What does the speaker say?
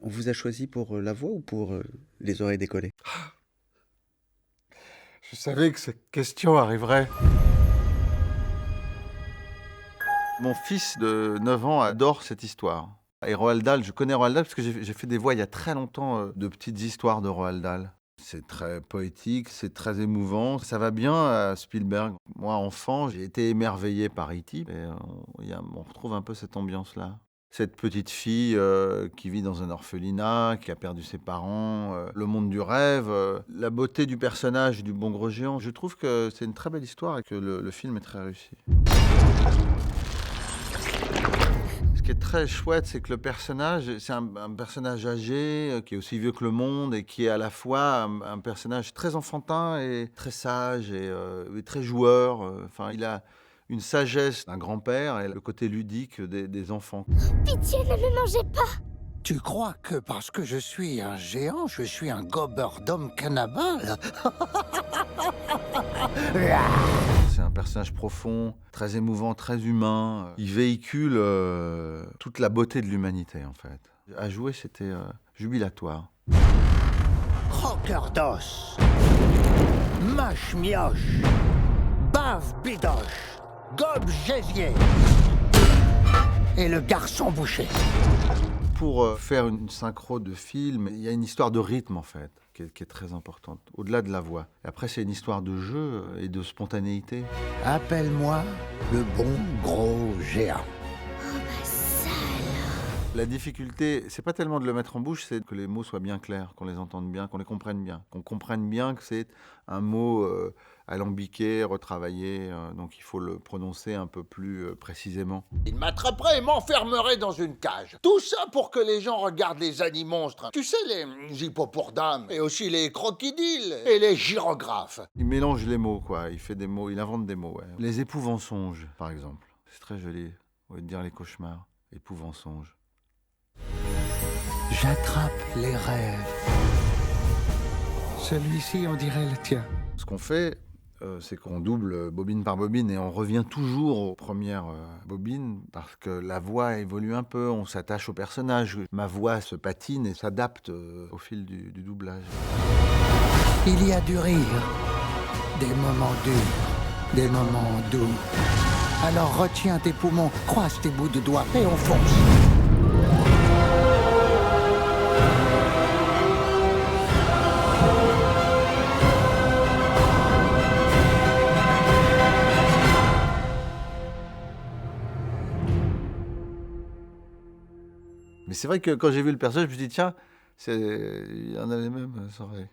On vous a choisi pour, la voix ou pour, les oreilles décollées? Je savais que cette question arriverait. Mon fils de 9 ans adore cette histoire et Roald Dahl, je connais Roald Dahl parce que j'ai fait des voix il y a très longtemps, de petites histoires de Roald Dahl. C'est très poétique, c'est très émouvant, ça va bien à Spielberg. Moi, enfant, j'ai été émerveillé par E.T. et on retrouve un peu cette ambiance-là. Cette petite fille, qui vit dans un orphelinat, qui a perdu ses parents, le monde du rêve, la beauté du personnage du bon gros géant. Je trouve que c'est une très belle histoire et que le film est très réussi. Ce qui est très chouette, c'est que le personnage, c'est un personnage âgé, qui est aussi vieux que le monde et qui est à la fois un personnage très enfantin et très sage et très joueur, enfin il a une sagesse d'un grand-père et le côté ludique des enfants. Pitié, ne me mangez pas! Tu crois que parce que je suis un géant, je suis un gobeur d'homme cannibale? C'est un personnage profond, très émouvant, très humain. Il véhicule, toute la beauté de l'humanité, en fait. À jouer, c'était, jubilatoire. Croqueur d'os, mâche mioche, bave bidoche, gobe gésier et le garçon boucher. Pour, faire une synchro de film, il y a une histoire de rythme, en fait, qui est très importante, au-delà de la voix. Et après, c'est une histoire de jeu, et de spontanéité. Appelle-moi le bon gros géant. La difficulté, c'est pas tellement de le mettre en bouche, c'est que les mots soient bien clairs, qu'on les entende bien, qu'on les comprenne bien. Qu'on comprenne bien que c'est un mot, alambiqué, retravaillé, donc il faut le prononcer un peu plus, précisément. Il m'attraperait et m'enfermerait dans une cage. Tout ça pour que les gens regardent les animonstres. Tu sais, les hippopotames, et aussi les crocodiles, et les gyrographes. Il mélange les mots, quoi, il fait des mots, il invente des mots, ouais. Les épouvançonges, par exemple, c'est très joli, au lieu de dire les cauchemars, épouvançonges. J'attrape les rêves. Celui-ci, on dirait le tien. Ce qu'on fait, c'est qu'on double bobine par bobine et on revient toujours aux premières bobines parce que la voix évolue un peu, on s'attache au personnage. Ma voix se patine et s'adapte au fil du doublage. Il y a du rire, des moments durs, des moments doux. Alors retiens tes poumons, croise tes bouts de doigts et on fonce. Mais c'est vrai que quand j'ai vu le personnage, je me suis dit, tiens, il y en a les mêmes oreilles.